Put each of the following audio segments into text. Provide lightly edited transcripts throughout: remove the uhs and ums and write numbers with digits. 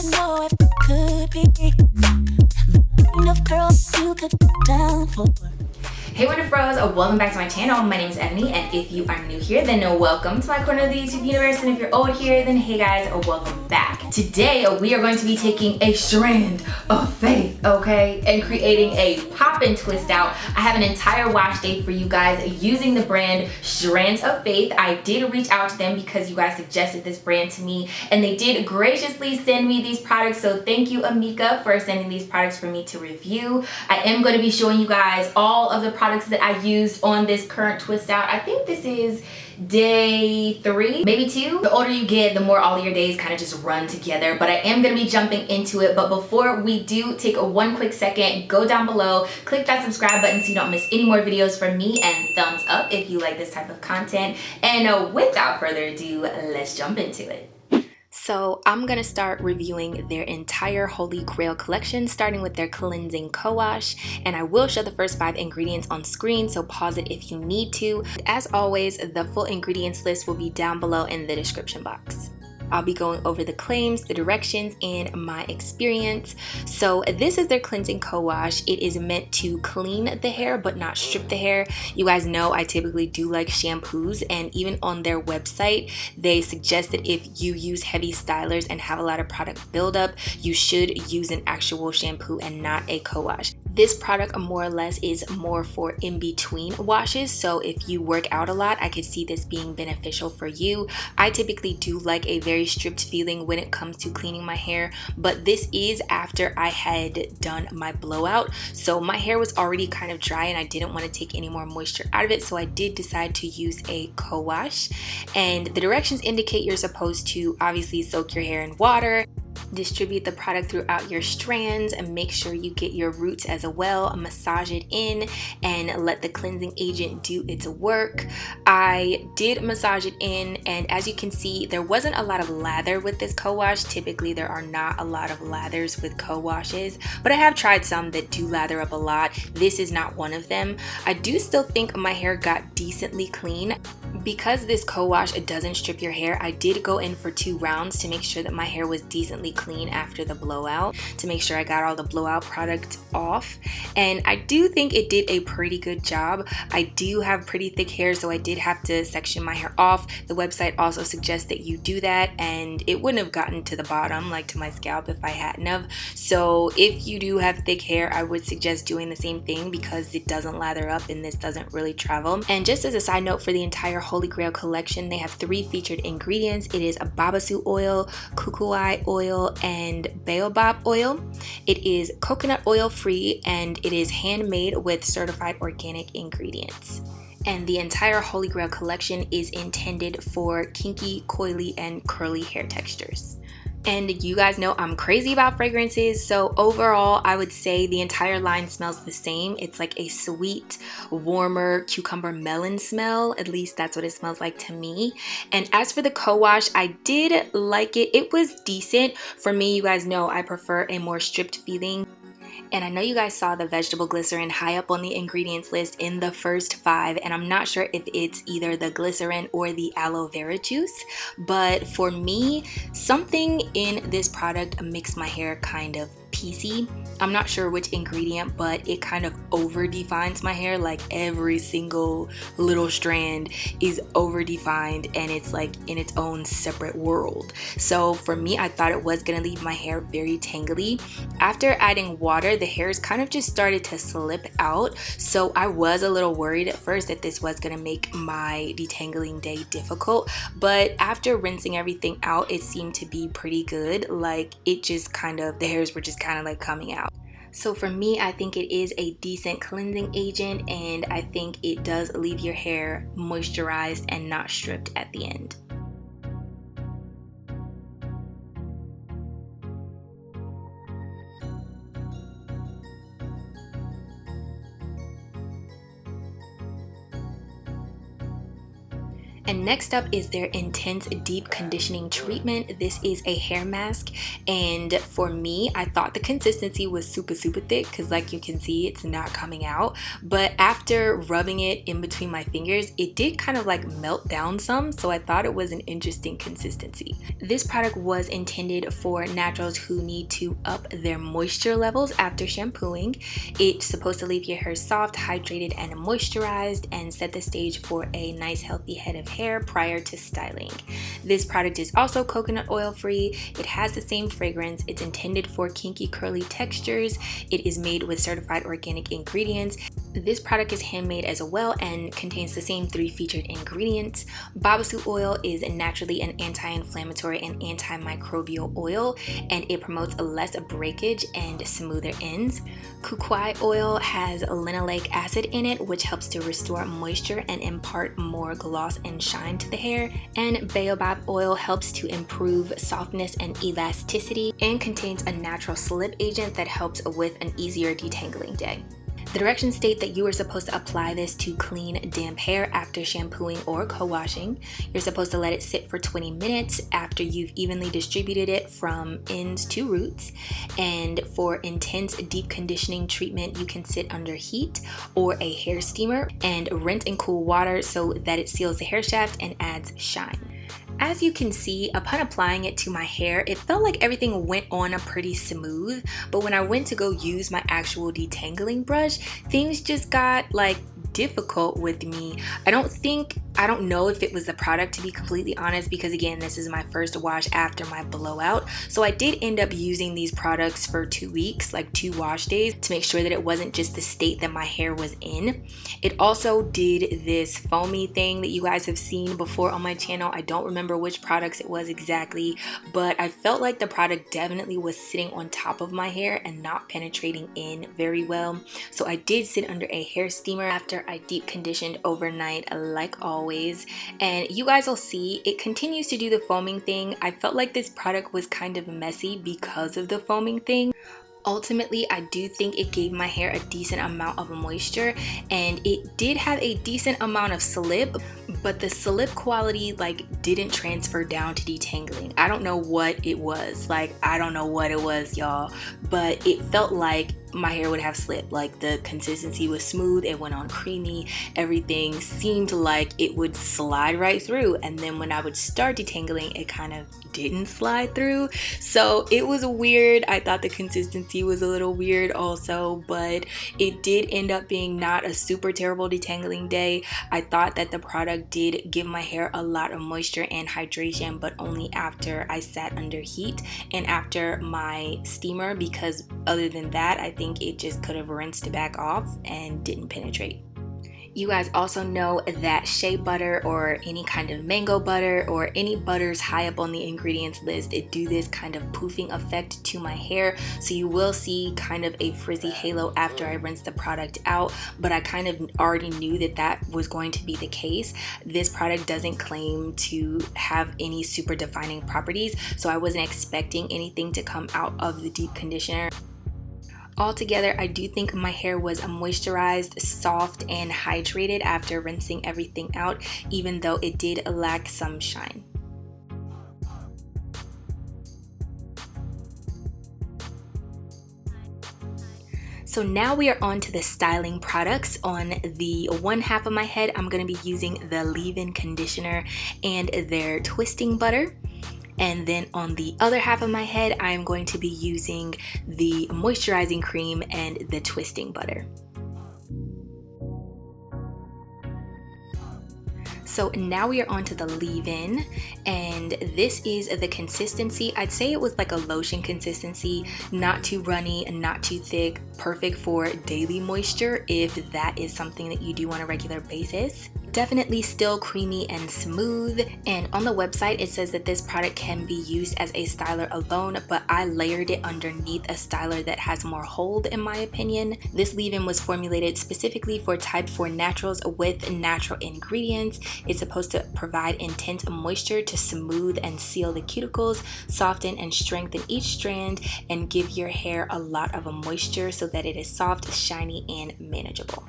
should know if it could be the kind of girl you could go down for. Hey Wonder Bros, welcome back to my channel. My name is Ebony, and if you are new here, then welcome to my corner of the YouTube universe, and if you're old here, then hey guys, welcome back. Today, we are going to be taking a strand of faith, okay, and creating a pop and twist out. I have an entire wash day for you guys using the brand Strands of Faith. I did reach out to them because you guys suggested this brand to me, and they did graciously send me these products, so thank you, Amika, for sending these products for me to review. I am going to be showing you guys all of the products that I used on this current twist out. I think this is day 3, maybe 2. The older you get, the more all of your days kind of just run together, but I am going to be jumping into it. But before we do, take one quick second, go down below, click that subscribe button so you don't miss any more videos from me, and thumbs up if you like this type of content. And without further ado, let's jump into it. So I'm gonna start reviewing their entire Holy Grail collection, starting with their cleansing co-wash, and I will show the first 5 ingredients on screen, so pause it if you need to. As always, the full ingredients list will be down below in the description box. I'll be going over the claims, the directions, and my experience. So this is their cleansing co-wash. It is meant to clean the hair but not strip the hair. You guys know I typically do like shampoos, and even on their website they suggest that if you use heavy stylers and have a lot of product buildup, you should use an actual shampoo and not a co-wash. This product more or less is more for in-between washes, so if you work out a lot, I could see this being beneficial for you. I typically do like a very stripped feeling when it comes to cleaning my hair, but this is after I had done my blowout, so my hair was already kind of dry and I didn't want to take any more moisture out of it, so I did decide to use a co-wash. And the directions indicate you're supposed to obviously soak your hair in water, distribute the product throughout your strands, and make sure you get your roots as well, massage it in, and let the cleansing agent do its work. I did massage it in, and as you can see, there wasn't a lot of lather with this co-wash. Typically there are not a lot of lathers with co-washes, but I have tried some that do lather up a lot. This is not one of them. I do still think my hair got decently clean. Because this co-wash, it doesn't strip your hair, I did go in for 2 rounds to make sure that my hair was decently clean after the blowout, to make sure I got all the blowout product off, and I do think it did a pretty good job. I do have pretty thick hair, so I did have to section my hair off. The website also suggests that you do that, and it wouldn't have gotten to the bottom, like to my scalp, if I hadn't have. So if you do have thick hair, I would suggest doing the same thing because it doesn't lather up and this doesn't really travel. And just as a side note, for the entire Holy Grail collection, they have 3 featured ingredients. It is a Babassu oil, Kukui oil, and Baobab oil. It is coconut oil free, and it is handmade with certified organic ingredients. And the entire Holy Grail collection is intended for kinky, coily, and curly hair textures. And you guys know I'm crazy about fragrances, so overall I would say the entire line smells the same. It's like a sweet, warmer cucumber melon smell. At least that's what it smells like to me. And as for the co-wash, I did like it. It was decent. For me, you guys know I prefer a more stripped feeling. And I know you guys saw the vegetable glycerin high up on the ingredients list in the first 5, and I'm not sure if it's either the glycerin or the aloe vera juice, but for me, something in this product makes my hair kind of piecey. I'm not sure which ingredient, but it kind of over defines my hair. Like every single little strand is over defined and it's like in its own separate world. So for me, I thought it was gonna leave my hair very tangly. After adding water, the hairs kind of just started to slip out, so I was a little worried at first that this was gonna make my detangling day difficult, but after rinsing everything out, it seemed to be pretty good. Like it just kind of, the hairs were just kind of like coming out. So for me, I think it is a decent cleansing agent, and I think it does leave your hair moisturized and not stripped at the end. And next up is their Intense Deep Conditioning Treatment. This is a hair mask, and for me, I thought the consistency was super thick because like you can see, it's not coming out. But after rubbing it in between my fingers, it did kind of like melt down some, so I thought it was an interesting consistency. This product was intended for naturals who need to up their moisture levels after shampooing. It's supposed to leave your hair soft, hydrated, and moisturized, and set the stage for a nice healthy head of hair prior to styling. This product is also coconut oil free. It has the same fragrance. It's intended for kinky curly textures. It is made with certified organic ingredients. This product is handmade as well and contains the same 3 featured ingredients. Babassu oil is naturally an anti-inflammatory and antimicrobial oil, and it promotes a less breakage and smoother ends. Kukui oil has linoleic acid in it, which helps to restore moisture and impart more gloss and shine to the hair. And Baobab oil helps to improve softness and elasticity and contains a natural slip agent that helps with an easier detangling day. The directions state that you are supposed to apply this to clean, damp hair after shampooing or co-washing. You're supposed to let it sit for 20 minutes after you've evenly distributed it from ends to roots. And for intense deep conditioning treatment, you can sit under heat or a hair steamer and rinse in cool water so that it seals the hair shaft and adds shine. As you can see, upon applying it to my hair, it felt like everything went on pretty smooth, but when I went to go use my actual detangling brush, things just got like difficult with me. I don't know if it was the product, to be completely honest, because again, this is my first wash after my blowout. So I did end up using these products for 2 weeks, like 2 wash days, to make sure that it wasn't just the state that my hair was in. It also did this foamy thing that you guys have seen before on my channel. I don't remember which products it was exactly, but I felt like the product definitely was sitting on top of my hair and not penetrating in very well. So I did sit under a hair steamer after I deep conditioned overnight, like always, and you guys will see it continues to do the foaming thing. I felt like this product was kind of messy because of the foaming thing. Ultimately, I do think it gave my hair a decent amount of moisture, and it did have a decent amount of slip, but the slip quality like didn't transfer down to detangling. I don't know what it was. I don't know what it was, y'all, but it felt like my hair would have slip. Like the consistency was smooth, it went on creamy, everything seemed like it would slide right through, and then when I would start detangling, it kind of didn't slide through. So it was weird. I thought the consistency was a little weird also, but it did end up being not a super terrible detangling day. I thought that the product did give my hair a lot of moisture and hydration, but only after I sat under heat and after my steamer, because other than that, I think it just could have rinsed back off and didn't penetrate. You guys also know that shea butter or any kind of mango butter or any butters high up on the ingredients list, it do this kind of poofing effect to my hair. So you will see kind of a frizzy halo after I rinse the product out, but I kind of already knew that that was going to be the case. This product doesn't claim to have any super defining properties, so I wasn't expecting anything to come out of the deep conditioner. Altogether, I do think my hair was moisturized, soft, and hydrated after rinsing everything out, even though it did lack some shine. So now we are on to the styling products. On the one half of my head, I'm going to be using the leave-in conditioner and their twisting butter. And then on the other half of my head, I'm going to be using the moisturizing cream and the twisting butter. So now we are on to the leave-in, and this is the consistency. I'd say it was like a lotion consistency, not too runny and not too thick, perfect for daily moisture if that is something that you do on a regular basis. Definitely still creamy and smooth, and on the website it says that this product can be used as a styler alone, but I layered it underneath a styler that has more hold in my opinion. This leave-in was formulated specifically for type 4 naturals with natural ingredients. It's supposed to provide intense moisture to smooth and seal the cuticles, soften and strengthen each strand, and give your hair a lot of moisture so that it is soft, shiny, and manageable.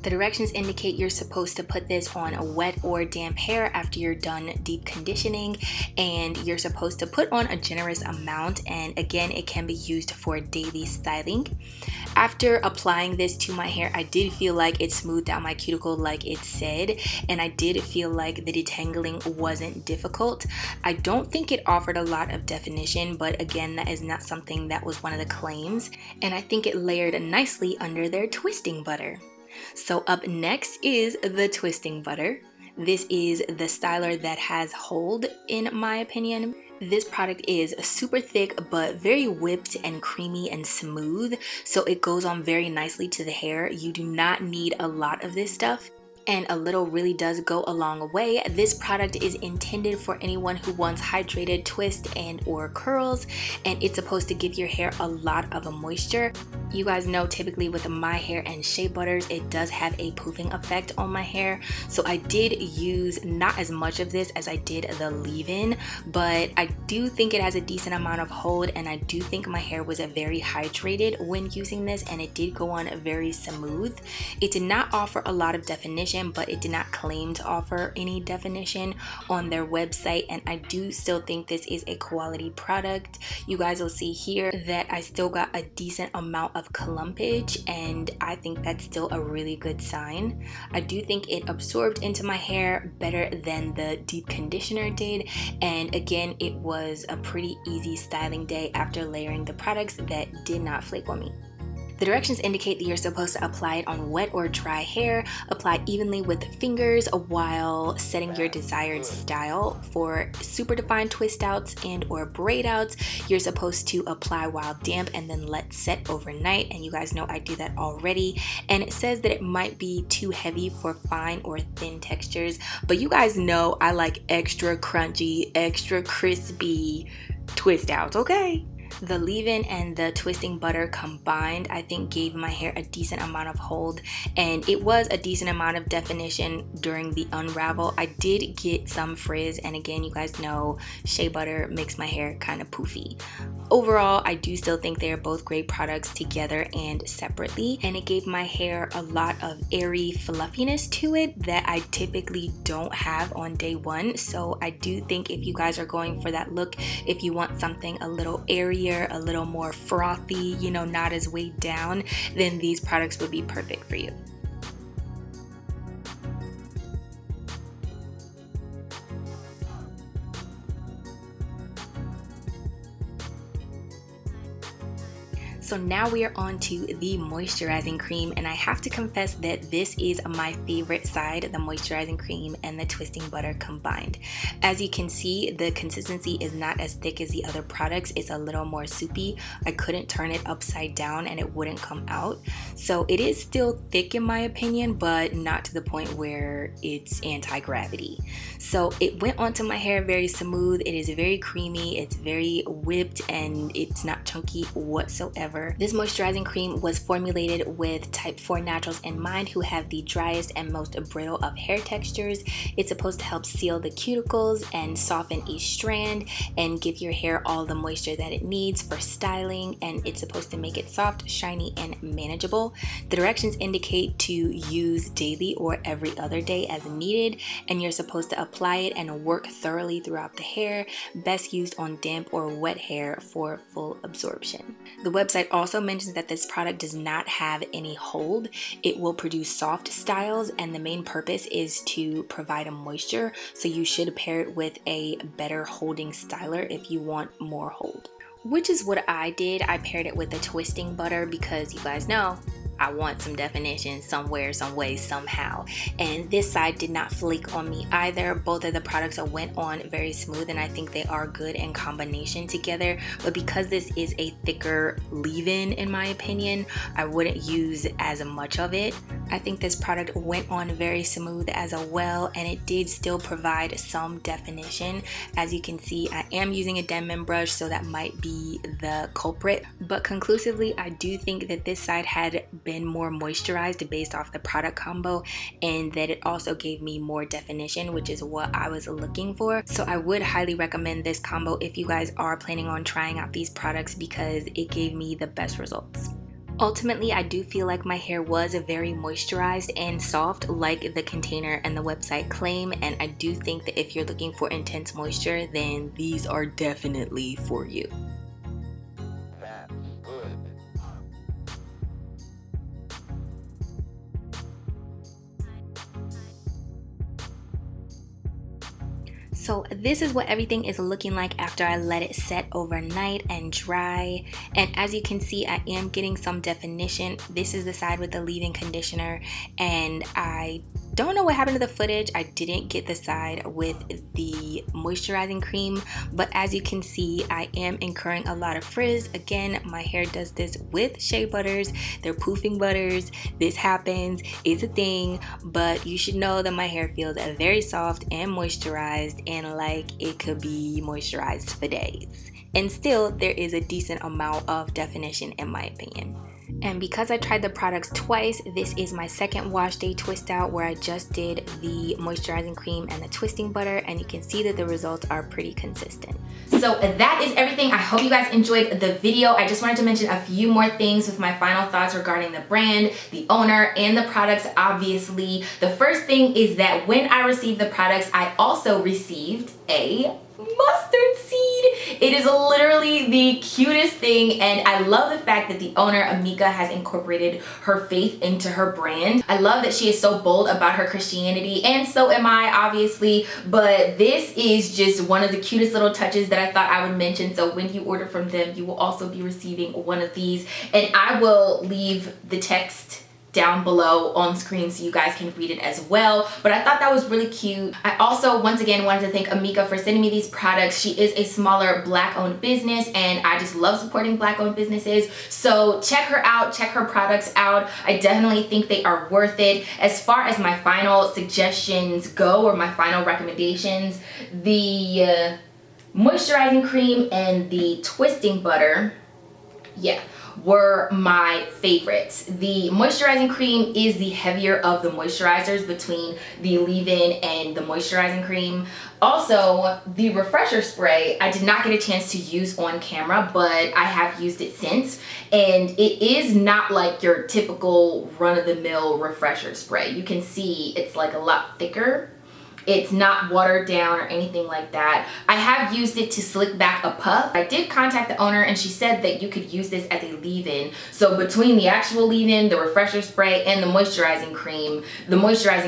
The directions indicate you're supposed to put this on a wet or damp hair after you're done deep conditioning, and you're supposed to put on a generous amount, and again, it can be used for daily styling. After applying this to my hair, I did feel like it smoothed out my cuticle like it said, and I did feel like the detangling wasn't difficult. I don't think it offered a lot of definition, but again, that is not something that was one of the claims, and I think it layered nicely under their twisting butter. So up next is the twisting butter. This is the styler that has hold, in my opinion. This product is super thick but very whipped and creamy and smooth, so it goes on very nicely to the hair. You do not need a lot of this stuff, and a little really does go a long way. This product is intended for anyone who wants hydrated twist and or curls, and it's supposed to give your hair a lot of a moisture. You guys know typically with my hair and shea butters, it does have a poofing effect on my hair, so I did use not as much of this as I did the leave-in, but I do think it has a decent amount of hold, and I do think my hair was very hydrated when using this, and it did go on very smooth. It did not offer a lot of definition, but it did not claim to offer any definition on their website, and I do still think this is a quality product. You guys will see here that I still got a decent amount of clumpage, and I think that's still a really good sign. I do think it absorbed into my hair better than the deep conditioner did, and again, it was a pretty easy styling day after layering the products that did not flake on me. The directions indicate that you're supposed to apply it on wet or dry hair. Apply evenly with fingers while setting your desired style. For super defined twist outs and or braid outs, you're supposed to apply while damp and then let set overnight, and you guys know I do that already. And it says that it might be too heavy for fine or thin textures, but you guys know I like extra crunchy, extra crispy twist outs, okay? The leave-in and the twisting butter combined, I think, gave my hair a decent amount of hold, and it was a decent amount of definition during the unravel. I did get some frizz, and again, you guys know shea butter makes my hair kind of poofy. Overall, I do still think they're both great products together and separately, and it gave my hair a lot of airy fluffiness to it that I typically don't have on day one. So I do think if you guys are going for that look, if you want something a little airier, a little more frothy, you know, not as weighed down, then these products would be perfect for you. So now we are on to the moisturizing cream, and I have to confess that this is my favorite side, the moisturizing cream and the twisting butter combined. As you can see, the consistency is not as thick as the other products. It's a little more soupy. I couldn't turn it upside down and it wouldn't come out. So it is still thick in my opinion, but not to the point where it's anti-gravity. So it went onto my hair very smooth. It is very creamy, it's very whipped, and it's not chunky whatsoever. This moisturizing cream was formulated with type 4 naturals in mind who have the driest and most brittle of hair textures. It's supposed to help seal the cuticles and soften each strand and give your hair all the moisture that it needs for styling, and it's supposed to make it soft, shiny, and manageable. The directions indicate to use daily or every other day as needed, and you're supposed to apply it and work thoroughly throughout the hair, best used on damp or wet hair for full absorption. The website also mentions that this product does not have any hold. It will produce soft styles, and the main purpose is to provide a moisture, so you should pair it with a better holding styler if you want more hold. Which is what I did. I paired it with the twisting butter because you guys know I want some definition somewhere, some way, somehow. And this side did not flake on me either. Both of the products went on very smooth, and I think they are good in combination together. But because this is a thicker leave-in my opinion, I wouldn't use as much of it. I think this product went on very smooth as well, and it did still provide some definition. As you can see, I am using a Denman brush, so that might be the culprit. But conclusively, I do think that this side had been more moisturized based off the product combo, and that it also gave me more definition, which is what I was looking for. So I would highly recommend this combo if you guys are planning on trying out these products because it gave me the best results. Ultimately, I do feel like my hair was very moisturized and soft like the container and the website claim, and I do think that if you're looking for intense moisture, then these are definitely for you. So this is what everything is looking like after I let it set overnight and dry. And as you can see, I am getting some definition. This is the side with the leave-in conditioner, and I don't know what happened to the footage. I didn't get the side with the moisturizing cream, but as you can see, I am incurring a lot of frizz. Again, my hair does this with shea butters. They're poofing butters. This happens, it's a thing, but you should know that my hair feels very soft and moisturized and like it could be moisturized for days. And still, there is a decent amount of definition in my opinion. And because I tried the products twice, this is my second wash day twist out where I just did the moisturizing cream and the twisting butter, and you can see that the results are pretty consistent. So that is everything. I hope you guys enjoyed the video. I just wanted to mention a few more things with my final thoughts regarding the brand, the owner, and the products, obviously. The first thing is that when I received the products, I also received a mustard seed. It is literally the cutest thing, and I love the fact that the owner, Amika, has incorporated her faith into her brand. I love that she is so bold about her Christianity, and so am I, obviously, but this is just one of the cutest little touches that I thought I would mention. So when you order from them, you will also be receiving one of these, and I will leave the text down below on screen so you guys can read it as well. But I thought that was really cute. I also once again wanted to thank Amika for sending me these products. She is a smaller black owned business, and I just love supporting black owned businesses. So check her out, check her products out. I definitely think they are worth it. As far as my final suggestions go, or my final recommendations, the moisturizing cream and the twisting butter, yeah, were my favorites. The moisturizing cream is the heavier of the moisturizers between the leave-in and the moisturizing cream. Also, the refresher spray I did not get a chance to use on camera, but I have used it since, and it is not like your typical run-of-the-mill refresher spray. You can see it's like a lot thicker. It's not watered down or anything like that. I have used it to slick back a puff. I did contact the owner, and she said that you could use this as a leave-in. So between the actual leave-in, the refresher spray, and the moisturizing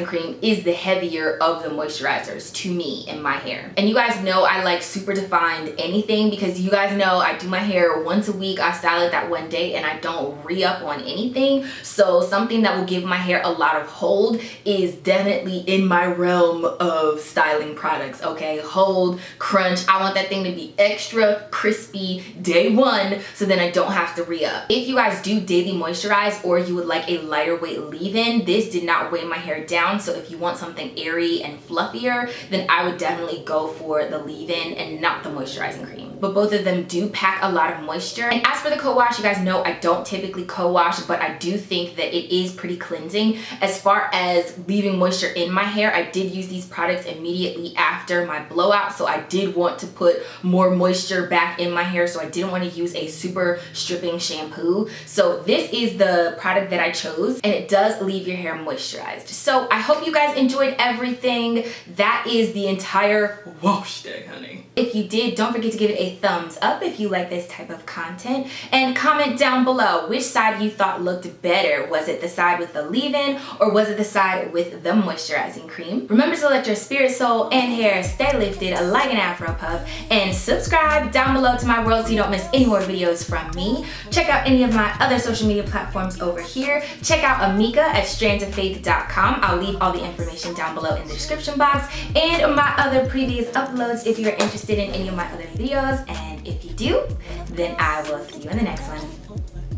cream is the heavier of the moisturizers to me in my hair. And you guys know I like super defined anything, because you guys know I do my hair once a week. I style it that one day and I don't re-up on anything. So something that will give my hair a lot of hold is definitely in my realm of styling products. Okay, hold, crunch. I want that thing to be extra crispy day one, so then I don't have to re-up. If you guys do daily moisturize, or you would like a lighter weight leave-in, this did not weigh my hair down. So if you want something airy and fluffier, then I would definitely go for the leave-in and not the moisturizing cream. But both of them do pack a lot of moisture. And as for the co-wash, you guys know I don't typically co-wash, but I do think that it is pretty cleansing. As far as leaving moisture in my hair, I did use these products immediately after my blowout, so I did want to put more moisture back in my hair, so I didn't want to use a super stripping shampoo. So this is the product that I chose, and it does leave your hair moisturized. So I hope you guys enjoyed everything. That is the entire wash day, honey. If you did, don't forget to give it a thumbs up if you like this type of content, and comment down below which side you thought looked better. Was it the side with the leave-in, or was it the side with the moisturizing cream? Remember to let your spirit, soul, and hair stay lifted like an afro puff, and subscribe down below to my world so you don't miss any more videos from me. Check out any of my other social media platforms over here. Check out Amika at strandsoffaith.com. I'll leave all the information down below in the description box, and my other previous uploads if you're interested in any of my other videos. And if you do, then I will see you in the next one.